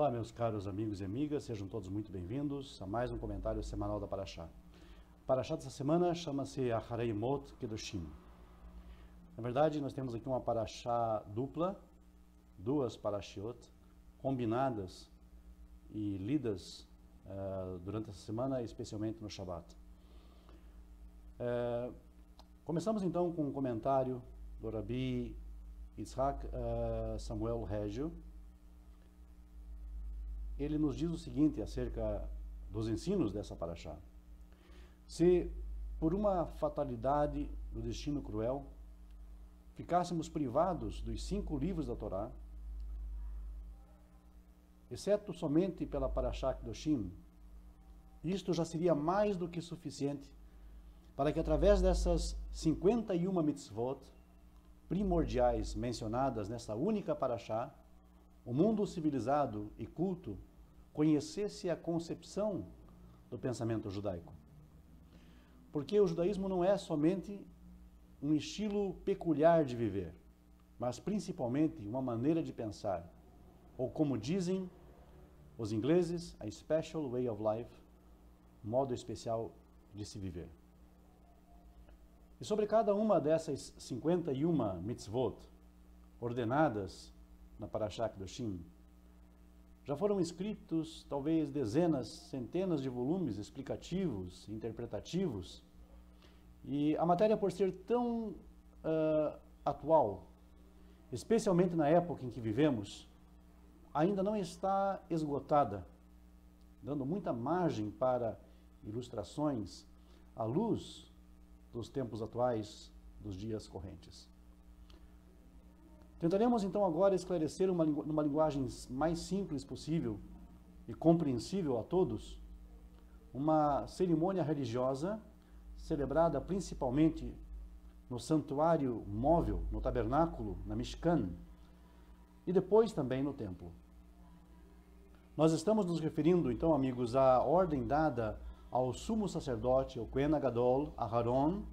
Olá, meus caros amigos e amigas, sejam todos muito bem-vindos a mais um comentário semanal da Parashá. A Parashá dessa semana chama-se Acharei Mot Kedoshim. Na verdade, nós temos aqui uma Parashá dupla, duas Parashiot, combinadas e lidas durante essa semana, especialmente no Shabat. Começamos então com um comentário do Rabi Yitzhak Samuel Regio. Ele nos diz o seguinte acerca dos ensinos dessa Parashá. Se por uma fatalidade do destino cruel ficássemos privados dos 5 livros da Torá, exceto somente pela Parashá Kedoshim, isto já seria mais do que suficiente para que através dessas 51 mitzvot primordiais mencionadas nessa única Parashá, o mundo civilizado e culto conhecesse a concepção do pensamento judaico. Porque o judaísmo não é somente um estilo peculiar de viver, mas principalmente uma maneira de pensar, ou como dizem os ingleses, a special way of life, modo especial de se viver. E sobre cada uma dessas 51 mitzvot ordenadas na Parashá Kedoshim, já foram escritos talvez dezenas, centenas de volumes explicativos, interpretativos, e a matéria, por ser tão atual, especialmente na época em que vivemos, ainda não está esgotada, dando muita margem para ilustrações à luz dos tempos atuais, dos dias correntes. Tentaremos então agora esclarecer numa linguagem mais simples possível e compreensível a todos, uma cerimônia religiosa celebrada principalmente no santuário móvel, no tabernáculo, na Mishkan, e depois também no templo. Nós estamos nos referindo então, amigos, à ordem dada ao sumo sacerdote, ao Kohen Gadol, Aharon,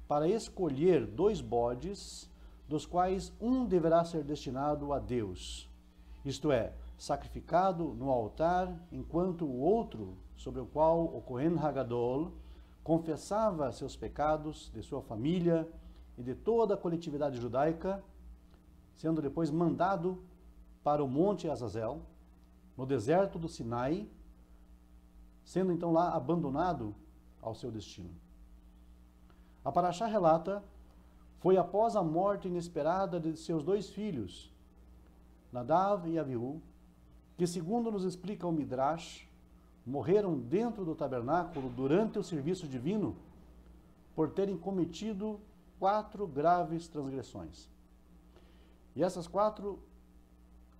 para escolher 2 bodes, dos quais um deverá ser destinado a Deus, isto é, sacrificado no altar, enquanto o outro, sobre o qual o Kohen Hagadol confessava seus pecados, de sua família e de toda a coletividade judaica, sendo depois mandado para o Monte Azazel, no deserto do Sinai, sendo então lá abandonado ao seu destino. A Parashá relata: foi após a morte inesperada de seus 2 filhos, Nadav e Avihu, que, segundo nos explica o Midrash, morreram dentro do tabernáculo durante o serviço divino por terem cometido 4 graves transgressões. E essas 4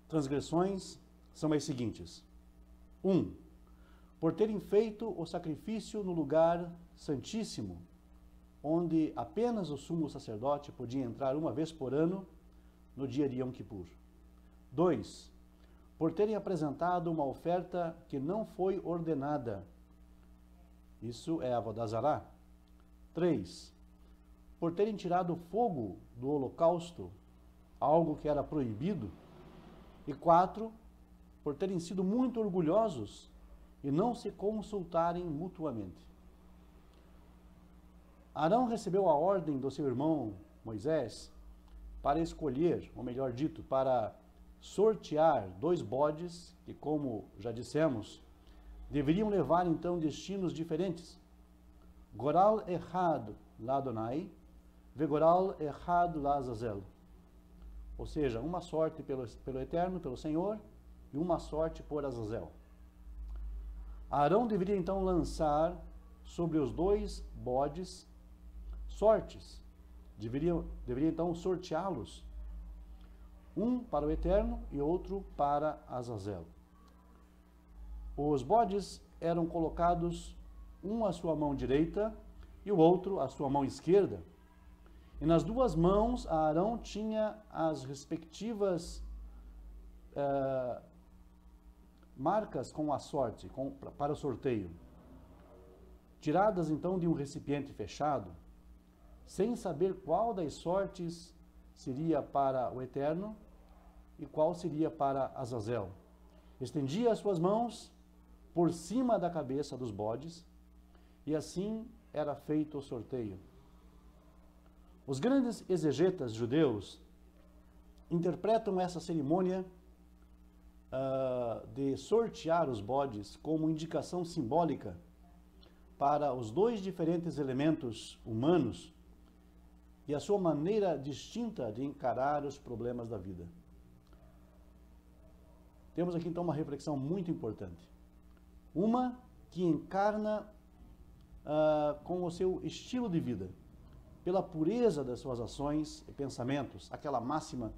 transgressões são as seguintes: 1. Por terem feito o sacrifício no lugar santíssimo, onde apenas o sumo sacerdote podia entrar uma vez por ano, no dia de Yom Kippur. 2. Por terem apresentado uma oferta que não foi ordenada. Isso é Avodah Zará. 3. Por terem tirado fogo do holocausto, algo que era proibido. E 4. Por terem sido muito orgulhosos e não se consultarem mutuamente. Arão recebeu a ordem do seu irmão Moisés para escolher, ou melhor dito, para sortear 2 bodes que, como já dissemos, deveriam levar então destinos diferentes. Goral Echad la Adonai, Vegoral Echad la Azazel. Ou seja, uma sorte pelo Eterno, pelo Senhor, e uma sorte por Azazel. Arão deveria então lançar sobre os 2 bodes sortes, deveria então sorteá-los, um para o Eterno e outro para Azazel. Os bodes eram colocados um à sua mão direita e o outro à sua mão esquerda, e nas 2 mãos Arão tinha as respectivas marcas com a sorte, para o sorteio, tiradas então de um recipiente fechado, sem saber qual das sortes seria para o Eterno e qual seria para Azazel. estendia as suas mãos por cima da cabeça dos bodes, e assim era feito o sorteio. Os grandes exegetas judeus interpretam essa cerimônia de sortear os bodes como indicação simbólica para os dois diferentes elementos humanos e a sua maneira distinta de encarar os problemas da vida. Temos aqui então uma reflexão muito importante. Uma que encarna com o seu estilo de vida, pela pureza das suas ações e pensamentos, aquela máxima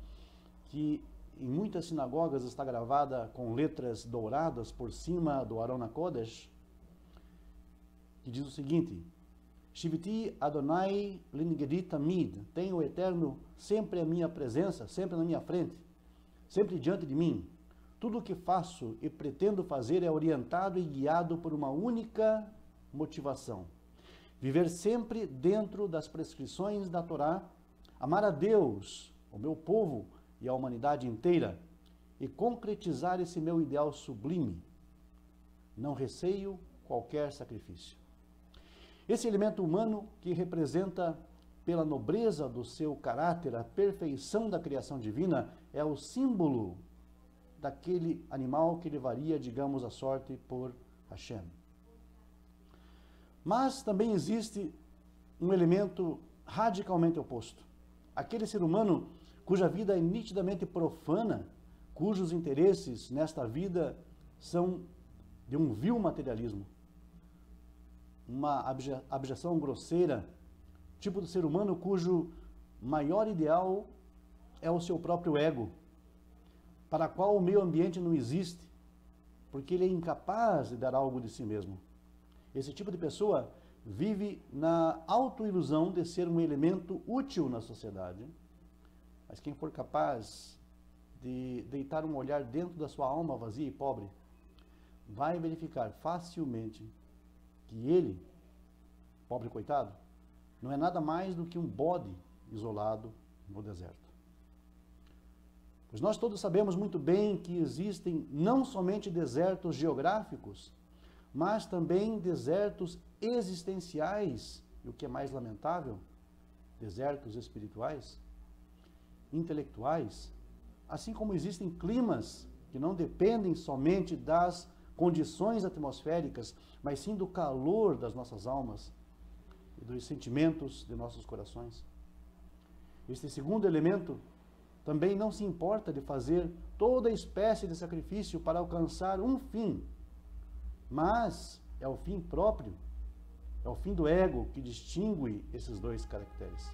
que em muitas sinagogas está gravada com letras douradas por cima do Aron HaKodesh, que diz o seguinte: Shiviti Adonai Linegedi Tamid, tenho o Eterno sempre à minha presença, sempre na minha frente, sempre diante de mim. Tudo o que faço e pretendo fazer é orientado e guiado por uma única motivação: viver sempre dentro das prescrições da Torá, amar a Deus, o meu povo e a humanidade inteira, e concretizar esse meu ideal sublime. Não receio qualquer sacrifício. Esse elemento humano que representa, pela nobreza do seu caráter, a perfeição da criação divina, é o símbolo daquele animal que levaria, digamos, a sorte por Hashem. Mas também existe um elemento radicalmente oposto. Aquele ser humano cuja vida é nitidamente profana, cujos interesses nesta vida são de um vil materialismo, uma abjeção grosseira, tipo do ser humano cujo maior ideal é o seu próprio ego, para a qual o meio ambiente não existe, porque ele é incapaz de dar algo de si mesmo. Esse tipo de pessoa vive na autoilusão de ser um elemento útil na sociedade, mas quem for capaz de deitar um olhar dentro da sua alma vazia e pobre, vai verificar facilmente que ele, pobre coitado, não é nada mais do que um bode isolado no deserto. Pois nós todos sabemos muito bem que existem não somente desertos geográficos, mas também desertos existenciais, e o que é mais lamentável, desertos espirituais, intelectuais, assim como existem climas que não dependem somente das condições atmosféricas, mas sim do calor das nossas almas e dos sentimentos de nossos corações. Este segundo elemento também não se importa de fazer toda espécie de sacrifício para alcançar um fim, mas é o fim próprio, é o fim do ego que distingue esses dois caracteres.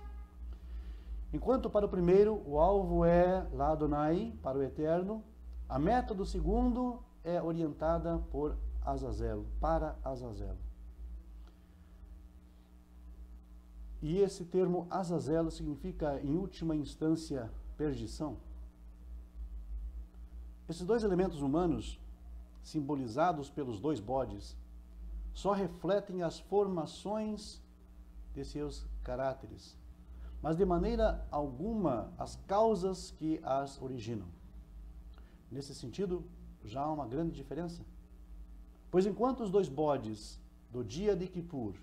Enquanto para o primeiro o alvo é lá Adonai, para o Eterno, a meta do segundo é orientada por Azazel, para Azazel. E esse termo Azazel significa, em última instância, perdição. Esses dois elementos humanos, simbolizados pelos dois bodes, só refletem as formações de seus caráteres, mas de maneira alguma as causas que as originam. Nesse sentido, já há uma grande diferença. Pois enquanto os dois bodes do dia de Kippur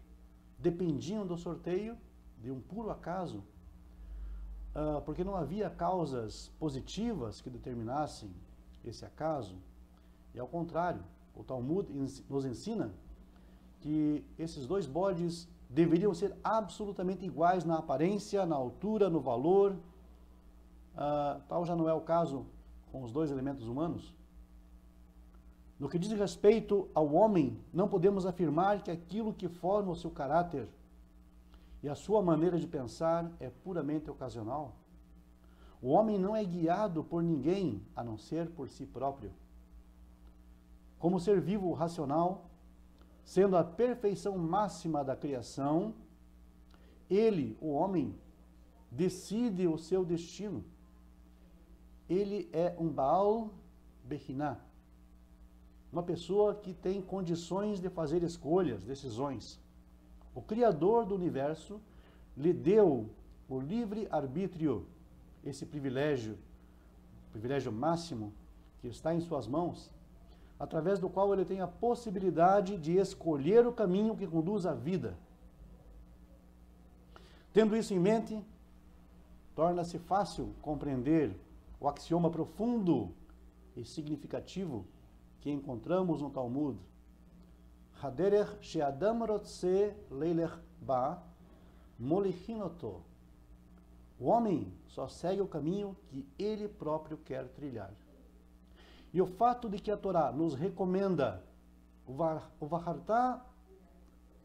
dependiam do sorteio, de um puro acaso, porque não havia causas positivas que determinassem esse acaso, e ao contrário, o Talmud nos ensina que esses dois bodes deveriam ser absolutamente iguais na aparência, na altura, no valor. Tal já não é o caso com os dois elementos humanos. No que diz respeito ao homem, não podemos afirmar que aquilo que forma o seu caráter e a sua maneira de pensar é puramente ocasional. O homem não é guiado por ninguém a não ser por si próprio. Como ser vivo racional, sendo a perfeição máxima da criação, ele, o homem, decide o seu destino. Ele é um Baal Bechiná, uma pessoa que tem condições de fazer escolhas, decisões. O Criador do universo lhe deu o livre arbítrio, esse privilégio máximo que está em suas mãos, através do qual ele tem a possibilidade de escolher o caminho que conduz à vida. Tendo isso em mente, torna-se fácil compreender o axioma profundo e significativo que encontramos no Talmud. Haderech she'adam rotze leilech ba, molichin oto. O homem só segue o caminho que ele próprio quer trilhar. E o fato de que a Torá nos recomenda o Vaharta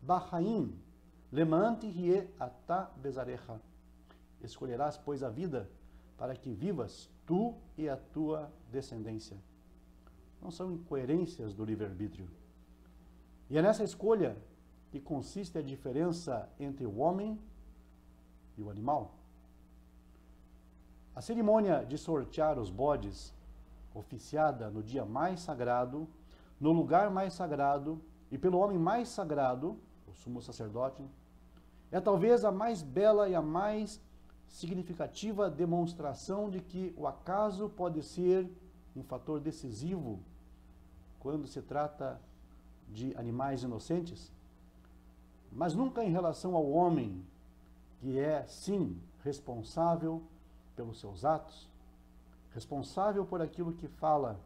Bahaim, Lemante Rie Ata Bezarecha. Escolherás, pois, a vida para que vivas tu e a tua descendência. Não são incoerências do livre-arbítrio. E é nessa escolha que consiste a diferença entre o homem e o animal. A cerimônia de sortear os bodes, oficiada no dia mais sagrado, no lugar mais sagrado e pelo homem mais sagrado, o sumo sacerdote, é talvez a mais bela e a mais significativa demonstração de que o acaso pode ser um fator decisivo quando se trata de animais inocentes, mas nunca em relação ao homem, que é, sim, responsável pelos seus atos, responsável por aquilo que fala,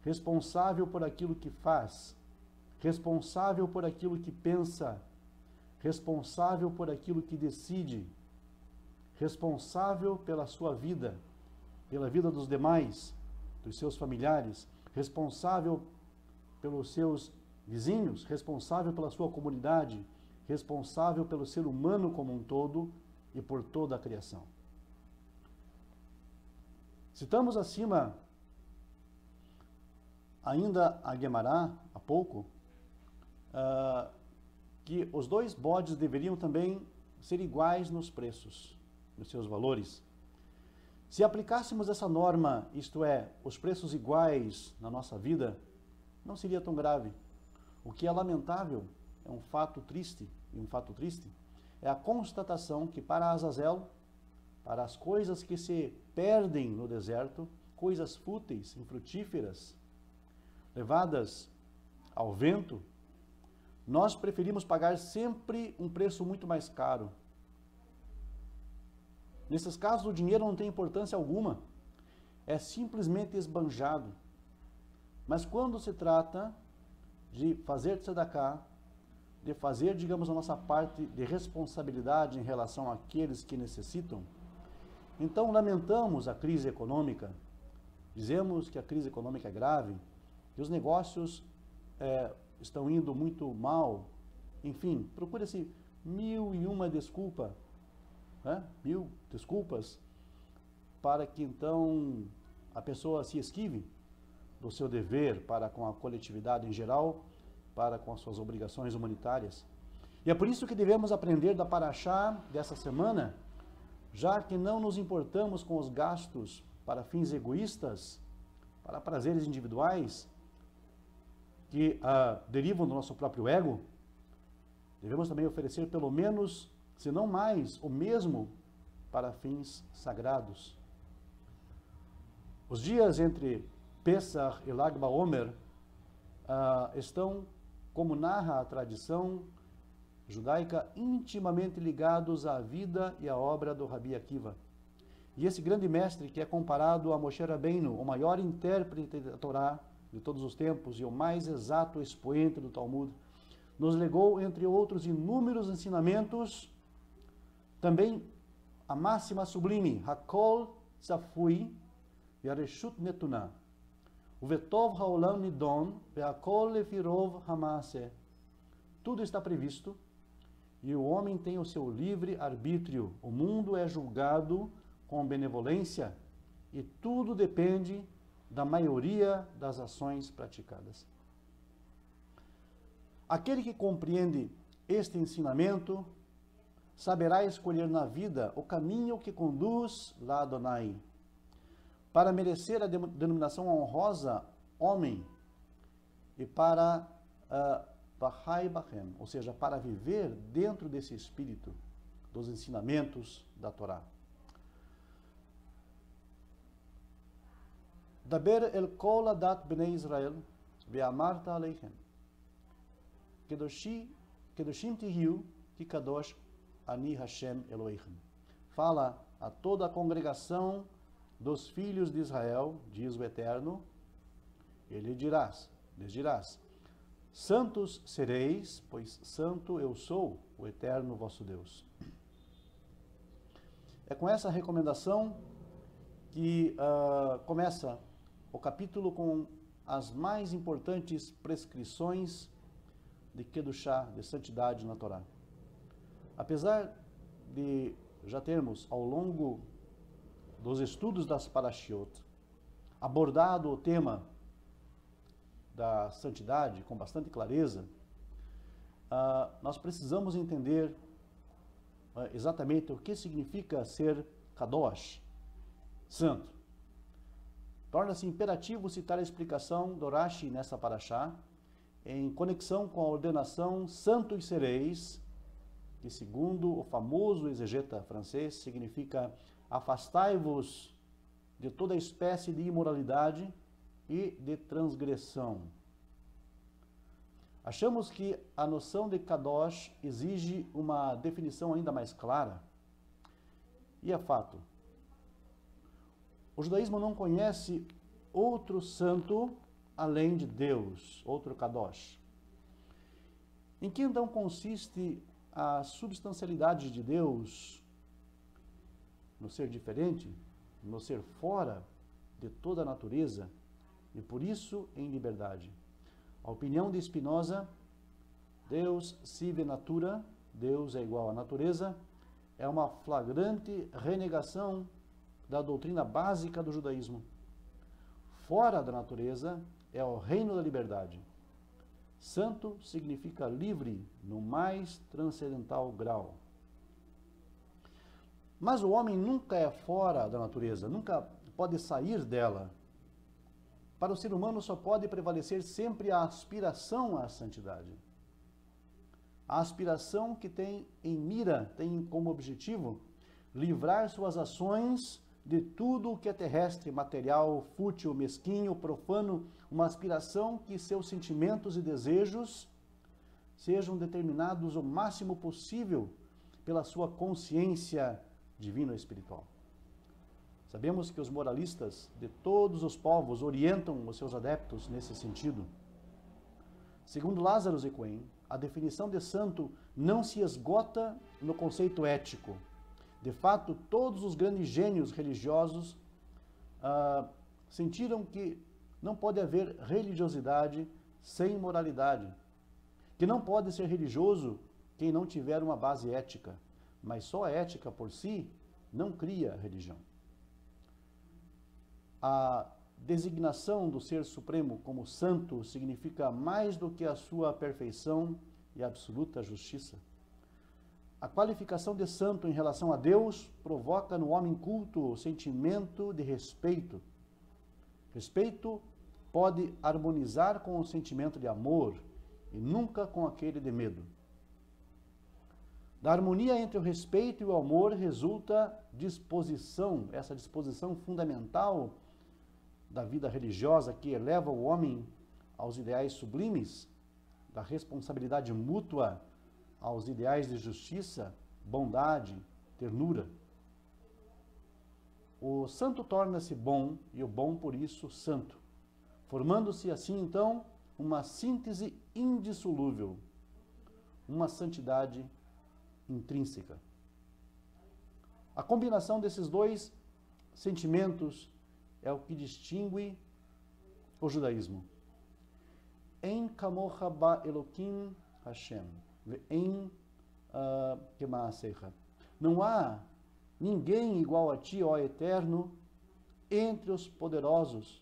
responsável por aquilo que faz, responsável por aquilo que pensa, responsável por aquilo que decide, responsável pela sua vida, pela vida dos demais, dos seus familiares, responsável pelos seus vizinhos, responsável pela sua comunidade, responsável pelo ser humano como um todo e por toda a criação. Citamos acima ainda a Guemará, há pouco, que os dois bodes deveriam também ser iguais nos preços, nos seus valores. Se aplicássemos essa norma, isto é, os preços iguais na nossa vida, não seria tão grave. O que é lamentável, é um fato triste, e um fato triste, é a constatação que para Azazel, para as coisas que se perdem no deserto, coisas fúteis, infrutíferas, levadas ao vento, nós preferimos pagar sempre um preço muito mais caro. Nesses casos, o dinheiro não tem importância alguma, é simplesmente esbanjado. Mas quando se trata de fazer tzedakah, de fazer, digamos, a nossa parte de responsabilidade em relação àqueles que necessitam, então lamentamos a crise econômica, dizemos que a crise econômica é grave, que os negócios estão indo muito mal, enfim, procura-se mil e uma desculpas para que então a pessoa se esquive do seu dever para com a coletividade em geral, para com as suas obrigações humanitárias. E é por isso que devemos aprender da Parashá dessa semana, já que não nos importamos com os gastos para fins egoístas, para prazeres individuais, que derivam do nosso próprio ego, devemos também oferecer pelo menos, se não mais, o mesmo para fins sagrados. Os dias entre Pesach e Lag BaOmer estão, como narra a tradição judaica, intimamente ligados à vida e à obra do Rabi Akiva. E esse grande mestre, que é comparado a Moshe Rabbeinu, o maior intérprete da Torá de todos os tempos e o mais exato expoente do Talmud, nos legou, entre outros inúmeros ensinamentos, também a máxima sublime, Hakol Tzafui Yareshut Netunah, Uvetov Haolam Nidon Ve'akol Lefirov Hamase. Tudo está previsto e o homem tem o seu livre arbítrio. O mundo é julgado com benevolência e tudo depende da maioria das ações praticadas. Aquele que compreende este ensinamento saberá escolher na vida o caminho que conduz lá Adonai, para merecer a denominação honrosa homem e para Bahai Bahem, ou seja, para viver dentro desse espírito dos ensinamentos da Torá. Daber el kol adat bnei Israel, ve'amarta aleichem. Kedoshim tihiu, ki kadosh ani Hashem Eloheichem. Fala a toda a congregação dos filhos de Israel, diz o Eterno, lhes dirás, santos sereis, pois santo eu sou, o Eterno vosso Deus. É com essa recomendação que começa o capítulo com as mais importantes prescrições de Kedushá, de santidade na Torá. Apesar de já termos, ao longo dos estudos das Parashiot, abordado o tema da santidade com bastante clareza, nós precisamos entender exatamente o que significa ser Kadosh, santo. Torna-se imperativo citar a explicação do Rashi nessa Parashá, em conexão com a ordenação santos sereis, que segundo o famoso exegeta francês, significa afastai-vos de toda espécie de imoralidade e de transgressão. Achamos que a noção de Kadosh exige uma definição ainda mais clara, e é fato. O judaísmo não conhece outro santo além de Deus, outro Kadosh. Em que então consiste a substancialidade de Deus? No ser diferente, no ser fora de toda a natureza e por isso em liberdade. A opinião de Spinoza, Deus sive natura, Deus é igual à natureza, é uma flagrante renegação da doutrina básica do judaísmo. Fora da natureza é o reino da liberdade. Santo significa livre no mais transcendental grau. Mas o homem nunca é fora da natureza, nunca pode sair dela. Para o ser humano só pode prevalecer sempre a aspiração à santidade. A aspiração que tem em mira, tem como objetivo livrar suas ações de tudo o que é terrestre, material, fútil, mesquinho, profano, uma aspiração que seus sentimentos e desejos sejam determinados o máximo possível pela sua consciência divina espiritual. Sabemos que os moralistas de todos os povos orientam os seus adeptos nesse sentido. Segundo Lázaro Zequem, a definição de santo não se esgota no conceito ético. De fato, todos os grandes gênios religiosos sentiram que não pode haver religiosidade sem moralidade, que não pode ser religioso quem não tiver uma base ética, mas só a ética por si não cria religião. A designação do Ser Supremo como santo significa mais do que a sua perfeição e absoluta justiça. A qualificação de santo em relação a Deus provoca no homem culto o sentimento de respeito. Respeito pode harmonizar com o sentimento de amor e nunca com aquele de medo. Da harmonia entre o respeito e o amor resulta disposição, essa disposição fundamental da vida religiosa que eleva o homem aos ideais sublimes, da responsabilidade mútua aos ideais de justiça, bondade, ternura. O santo torna-se bom e o bom por isso santo, formando-se assim então uma síntese indissolúvel, uma santidade intrínseca. A combinação desses dois sentimentos é o que distingue o judaísmo. En kamocha ba Elokim Hashem, ve'en kemaasecha. Não há ninguém igual a ti, ó Eterno, entre os poderosos,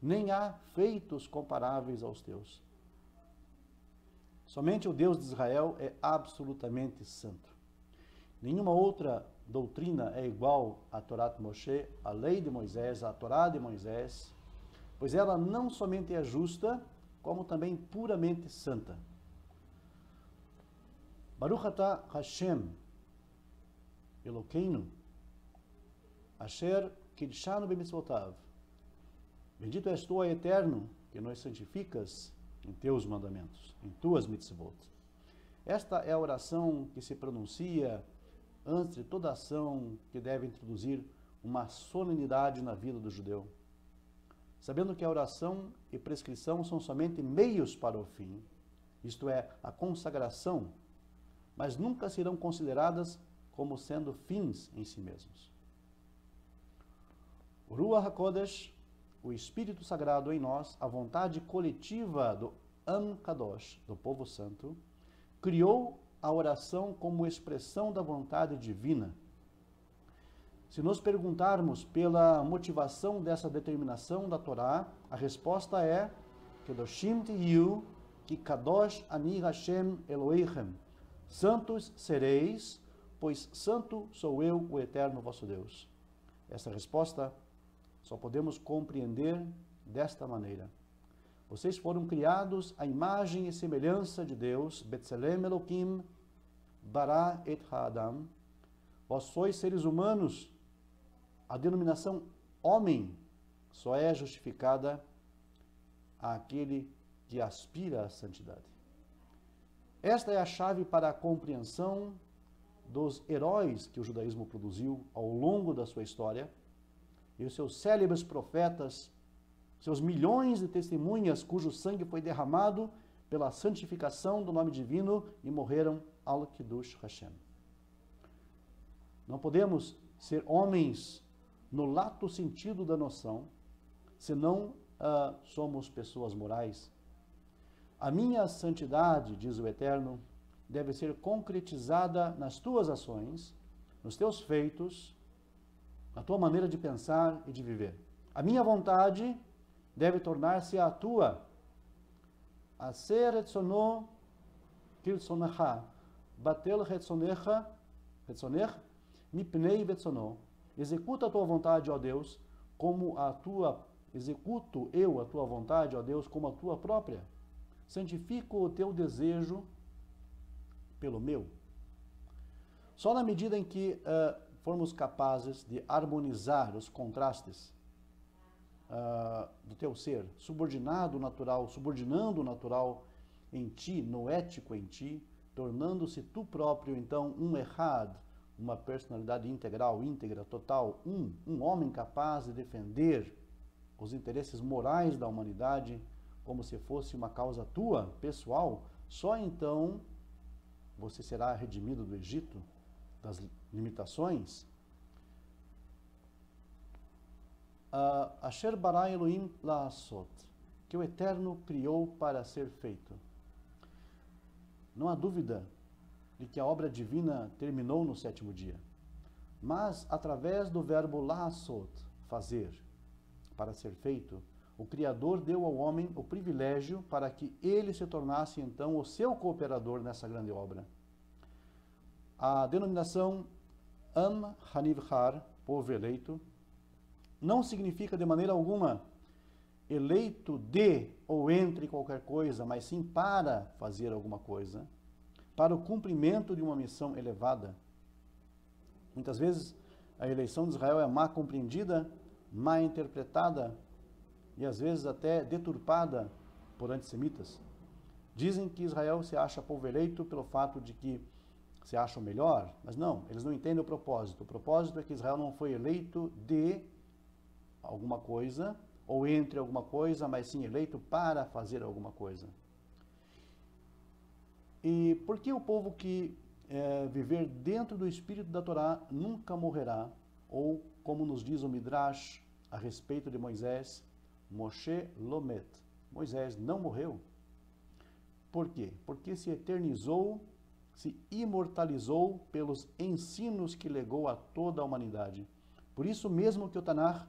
nem há feitos comparáveis aos teus. Somente o Deus de Israel é absolutamente santo. Nenhuma outra doutrina é igual à Torá de Moshe, à lei de Moisés, à Torá de Moisés, pois ela não somente é justa, como também puramente santa. Baruch atah Hashem Elokeinu, asher kidshanu b'mitzvotav. Bendito és tu, ó Eterno, que nos santificas em teus mandamentos, em tuas mitzvot. Esta é a oração que se pronuncia antes de toda ação que deve introduzir uma solenidade na vida do judeu. Sabendo que a oração e prescrição são somente meios para o fim, isto é, a consagração, mas nunca serão consideradas como sendo fins em si mesmos. O Ruach HaKodesh, o Espírito Sagrado em nós, a vontade coletiva do Am Kadosh, do povo santo, criou a oração como expressão da vontade divina. Se nos perguntarmos pela motivação dessa determinação da Torá, a resposta é Kedoshim tihiu, ki kadosh ani Hashem Eloheichem. Santos sereis, pois santo sou eu, o eterno vosso Deus. Essa resposta só podemos compreender desta maneira. Vocês foram criados à imagem e semelhança de Deus, Betzelem Elokim, bara et ha'adam. Vós sois seres humanos. A denominação homem só é justificada àquele que aspira à santidade. Esta é a chave para a compreensão dos heróis que o judaísmo produziu ao longo da sua história, e os seus célebres profetas, seus milhões de testemunhas cujo sangue foi derramado pela santificação do nome divino e morreram al Kiddush Hashem. Não podemos ser homens no lato sentido da noção, senão somos pessoas morais. A minha santidade, diz o Eterno, deve ser concretizada nas tuas ações, nos teus feitos, na tua maneira de pensar e de viver. A minha vontade deve tornar-se a tua. Aser etzono kirtzonecha, batel retzonecha, mipnei vetzono. Executa a tua vontade, ó Deus, como a tua, executo eu a tua vontade, ó Deus, como a tua própria. Santifico o teu desejo pelo meu. Só na medida em que formos capazes de harmonizar os contrastes do teu ser, subordinando o natural em ti, no ético em ti, tornando-se tu próprio, então, um Echad, uma personalidade integral, íntegra, total, um homem capaz de defender os interesses morais da humanidade como se fosse uma causa tua, pessoal, só então você será redimido do Egito, das limitações. Asher bara Elohim la'asot, que o Eterno criou para ser feito. Não há dúvida de que a obra divina terminou no sétimo dia, mas através do verbo la'asot, fazer, para ser feito, o Criador deu ao homem o privilégio para que ele se tornasse então o seu cooperador nessa grande obra. A denominação Am Hanivchar, povo eleito, não significa de maneira alguma eleito de ou entre qualquer coisa, mas sim para fazer alguma coisa, para o cumprimento de uma missão elevada. Muitas vezes a eleição de Israel é má compreendida, má interpretada e às vezes até deturpada por antissemitas. Dizem que Israel se acha povo eleito pelo fato de que se acham melhor, mas não, eles não entendem o propósito. O propósito é que Israel não foi eleito de alguma coisa, ou entre alguma coisa, mas sim eleito para fazer alguma coisa. E por que o povo que viver dentro do espírito da Torá nunca morrerá? Ou, como nos diz o Midrash a respeito de Moisés, Moshe Lomet, Moisés não morreu. Por quê? Porque se eternizou, se imortalizou pelos ensinos que legou a toda a humanidade. Por isso mesmo que o Tanakh,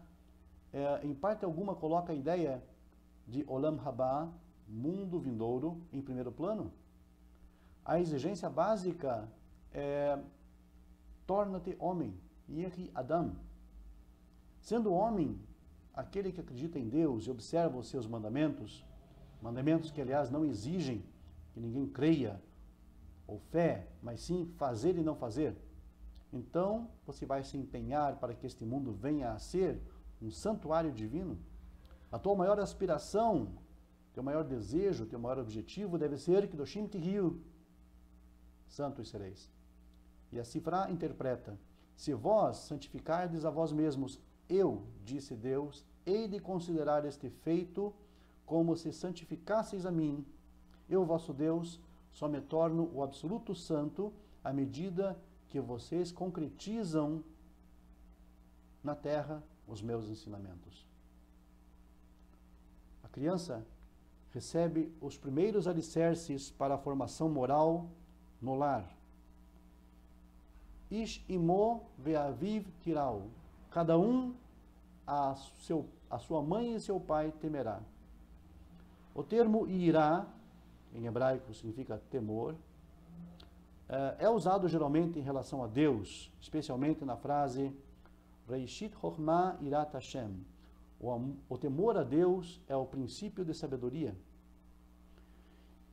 em parte alguma, coloca a ideia de Olam Haba, mundo vindouro, em primeiro plano. A exigência básica é torna-te homem, Yehi Adam. Sendo homem, aquele que acredita em Deus e observa os seus mandamentos, mandamentos que, aliás, não exigem que ninguém creia ou fé, mas sim fazer e não fazer, então você vai se empenhar para que este mundo venha a ser um santuário divino. A tua maior aspiração teu maior desejo, teu maior objetivo deve ser Kedoshim Tihiu, santos sereis. E a Sifrá interpreta: se vós santificardes a vós mesmos, eu, disse Deus, hei de considerar este feito como se santificasseis a mim. Eu, vosso Deus, só me torno o absoluto santo à medida que vocês concretizam na terra os meus ensinamentos. A criança recebe os primeiros alicerces para a formação moral no lar. Ish imo ve'aviv tirau. Cada um a sua mãe e seu pai temerá. O termo irá, em hebraico significa temor, é usado geralmente em relação a Deus, especialmente na frase Reishit Chochmah Irat Hashem. O temor a Deus é o princípio de sabedoria.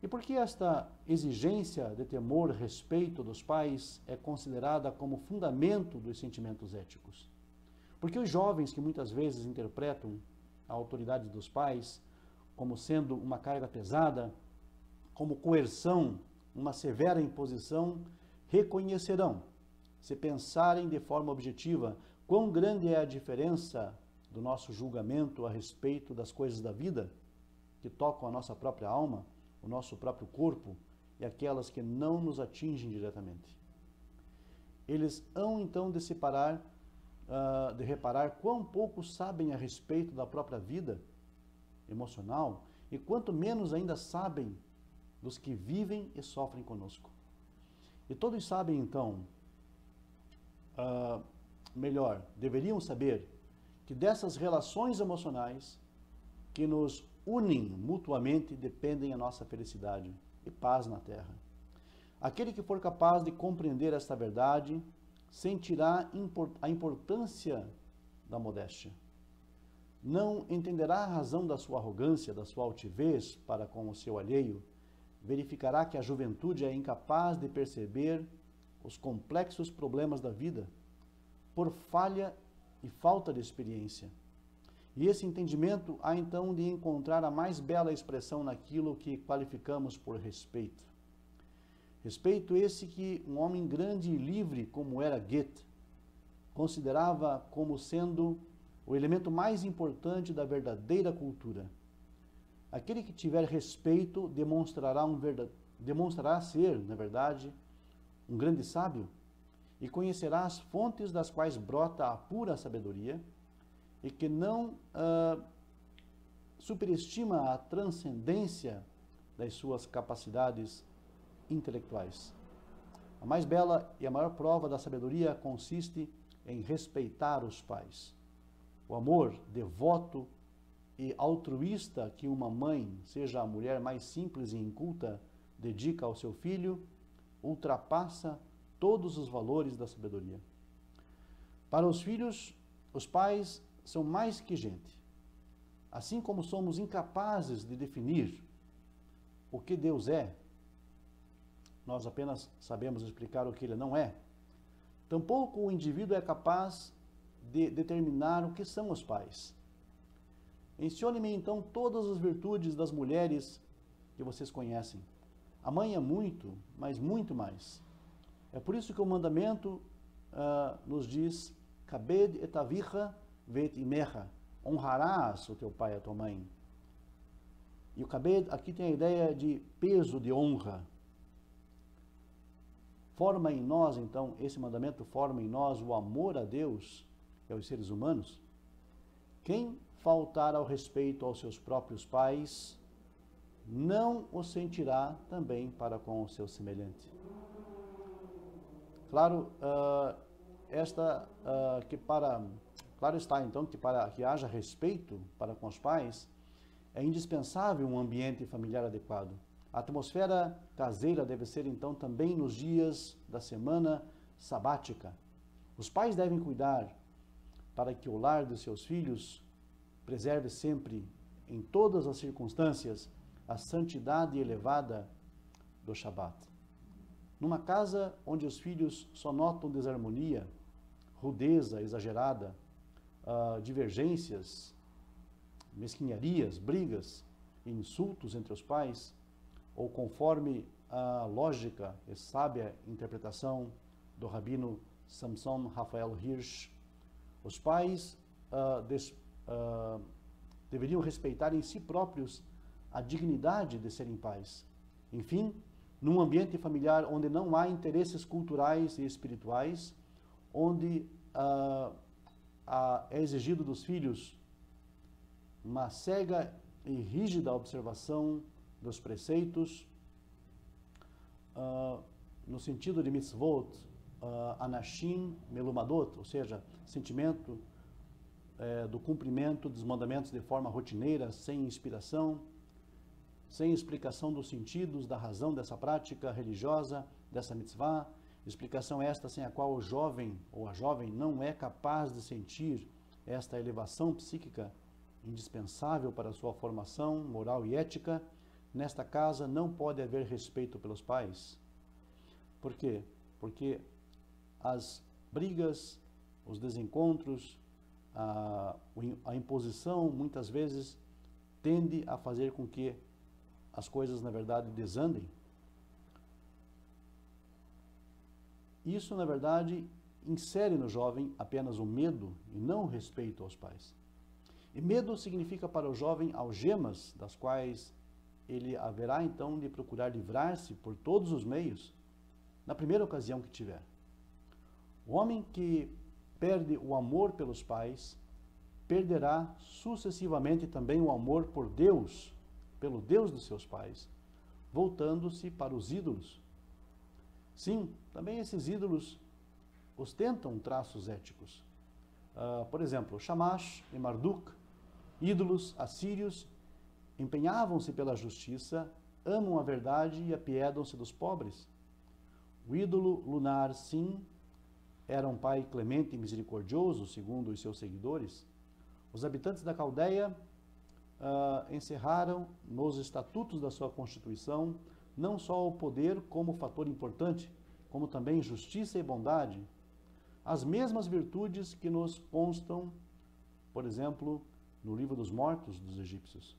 E por que esta exigência de temor, respeito dos pais é considerada como fundamento dos sentimentos éticos? Porque os jovens que muitas vezes interpretam a autoridade dos pais como sendo uma carga pesada, como coerção, uma severa imposição, reconhecerão, se pensarem de forma objetiva, quão grande é a diferença do nosso julgamento a respeito das coisas da vida, que tocam a nossa própria alma, o nosso próprio corpo, e aquelas que não nos atingem diretamente. Eles hão então de de reparar quão pouco sabem a respeito da própria vida emocional, e quanto menos ainda sabem dos que vivem e sofrem conosco. E todos sabem então, deveriam saber que dessas relações emocionais que nos unem mutuamente dependem a nossa felicidade e paz na terra. Aquele que for capaz de compreender esta verdade sentirá a importância da modéstia. Não entenderá a razão da sua arrogância, da sua altivez para com o seu alheio. Verificará que a juventude é incapaz de perceber os complexos problemas da vida por falha e falta de experiência. E esse entendimento há então de encontrar a mais bela expressão naquilo que qualificamos por respeito. Respeito esse que um homem grande e livre como era Goethe considerava como sendo o elemento mais importante da verdadeira cultura. Aquele que tiver respeito demonstrará ser, na verdade, um grande sábio e conhecerá as fontes das quais brota a pura sabedoria e que não superestima a transcendência das suas capacidades intelectuais. A mais bela e a maior prova da sabedoria consiste em respeitar os pais. O amor devoto e altruísta que uma mãe, seja a mulher mais simples e inculta, dedica ao seu filho, ultrapassa todos os valores da sabedoria. Para os filhos, os pais são mais que gente. Assim como somos incapazes de definir o que Deus é, nós apenas sabemos explicar o que Ele não é, tampouco o indivíduo é capaz de determinar o que são os pais. Mencione-me então todas as virtudes das mulheres que vocês conhecem. A mãe é muito, mas muito mais. É por isso que o mandamento nos diz: Kabed et avicha ve'et imecha. Honrarás o teu pai e a tua mãe. E o Kabed aqui tem a ideia de peso, de honra. Forma em nós, então, esse mandamento forma em nós o amor a Deus e aos seres humanos. Quem faltar ao respeito aos seus próprios pais, não o sentirá também para com o seu semelhante. Claro, claro está então que para que haja respeito para com os pais, é indispensável um ambiente familiar adequado. A atmosfera caseira deve ser então também nos dias da semana sabática. Os pais devem cuidar para que o lar de seus filhos preserve sempre, em todas as circunstâncias, a santidade elevada do Shabat. Numa casa onde os filhos só notam desarmonia, rudeza exagerada, divergências, mesquinharias, brigas, e insultos entre os pais, ou conforme a lógica e sábia interpretação do rabino Samson Raphael Hirsch, os pais deveriam respeitar em si próprios a dignidade de serem pais. Enfim, num ambiente familiar onde não há interesses culturais e espirituais, onde é exigido dos filhos uma cega e rígida observação dos preceitos, no sentido de mitzvot, anashim melumadot, ou seja, sentimento do cumprimento dos mandamentos de forma rotineira, sem inspiração, sem explicação dos sentidos, da razão dessa prática religiosa, dessa mitzvah, explicação esta sem a qual o jovem ou a jovem não é capaz de sentir esta elevação psíquica indispensável para a sua formação moral e ética. Nesta casa não pode haver respeito pelos pais. Por quê? Porque as brigas, os desencontros, a imposição, muitas vezes, tende a fazer com que as coisas, na verdade, desandem. Isso, na verdade, insere no jovem apenas o medo e não o respeito aos pais. E medo significa para o jovem algemas, das quais ele haverá então de procurar livrar-se por todos os meios, na primeira ocasião que tiver. O homem que perde o amor pelos pais, perderá sucessivamente também o amor por Deus, pelo Deus dos seus pais, voltando-se para os ídolos. Sim, também esses ídolos ostentam traços éticos. Por exemplo, Shamash e Marduk, ídolos assírios, empenhavam-se pela justiça, amam a verdade e apiedam-se dos pobres. O ídolo lunar, Sim, era um pai clemente e misericordioso, segundo os seus seguidores. Os habitantes da Caldeia encerraram nos estatutos da sua constituição não só o poder como fator importante, como também justiça e bondade, as mesmas virtudes que nos constam, por exemplo, no livro dos mortos dos egípcios.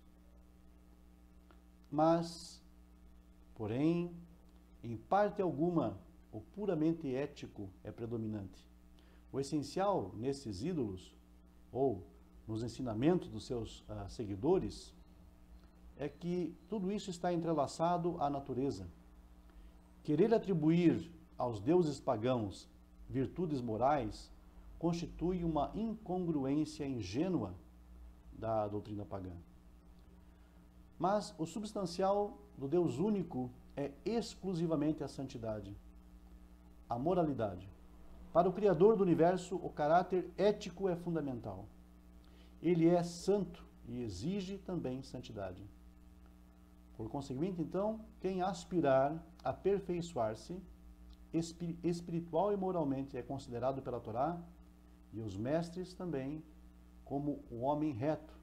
Mas, porém, em parte alguma, o puramente ético é predominante. O essencial nesses ídolos, ou nos ensinamentos dos seus seguidores, é que tudo isso está entrelaçado à natureza. Querer atribuir aos deuses pagãos virtudes morais constitui uma incongruência ingênua da doutrina pagã. Mas o substancial do Deus único é exclusivamente a santidade, a moralidade. Para o Criador do universo, o caráter ético é fundamental. Ele é santo e exige também santidade. Por conseguinte, então, quem aspirar a aperfeiçoar-se espiritual e moralmente é considerado pela Torá e os mestres também como um homem reto,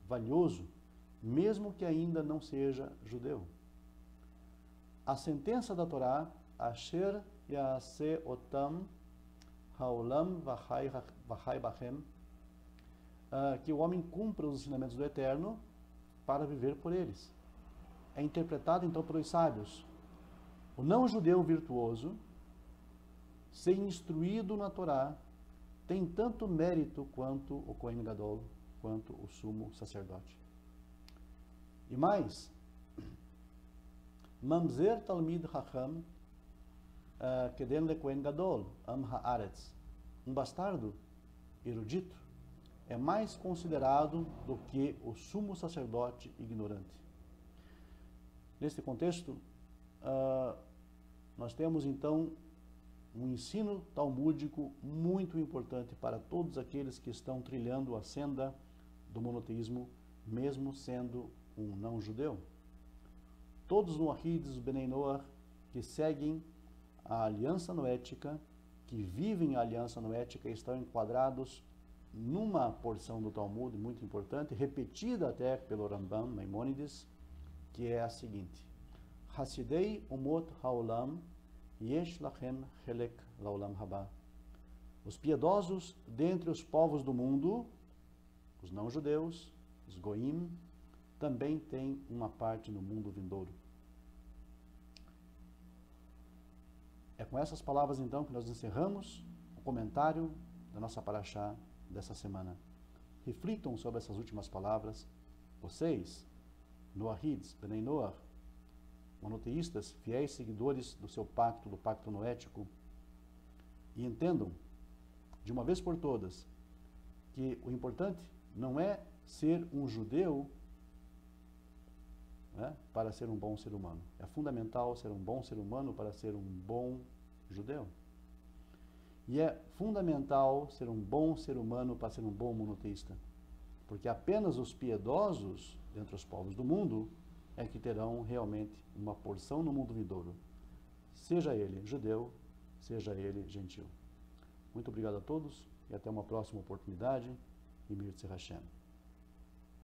valioso, mesmo que ainda não seja judeu. A sentença da Torá, Asher Ya'aseh Otam Haolam Vachai Bachem, que o homem cumpra os ensinamentos do Eterno para viver por eles. É interpretado então pelos sábios. O não-judeu virtuoso, ser instruído na Torá, tem tanto mérito quanto o Kohen Gadol, quanto o sumo sacerdote. E mais, Mamzer Talmid Chacham Keden le Kohen Gadol Am Haaretz. Um bastardo erudito é mais considerado do que o sumo sacerdote ignorante. Neste contexto, nós temos então um ensino talmúdico muito importante para todos aqueles que estão trilhando a senda do monoteísmo, mesmo sendo um não-judeu. Todos os Noahides, os Benei Noach, que seguem a aliança noética, que vivem a aliança noética, estão enquadrados numa porção do Talmud muito importante, repetida até pelo Rambam Maimônides, que é a seguinte: Hasidei umot haolam yesh lachem chelek laolam haba. Os piedosos dentre os povos do mundo, os não-judeus, os goim, também tem uma parte no mundo vindouro. É com essas palavras, então, que nós encerramos o comentário da nossa paraxá dessa semana. Reflitam sobre essas últimas palavras. Vocês, Noahides, Benei Noah, monoteístas, fiéis seguidores do seu pacto, do pacto noético, e entendam, de uma vez por todas, que o importante não é ser um judeu, né, para ser um bom ser humano. É fundamental ser um bom ser humano para ser um bom judeu. E é fundamental ser um bom ser humano para ser um bom monoteísta. Porque apenas os piedosos, dentre os povos do mundo, é que terão realmente uma porção no mundo vindouro. Seja ele judeu, seja ele gentil. Muito obrigado a todos e até uma próxima oportunidade. E Mirtze Hashem.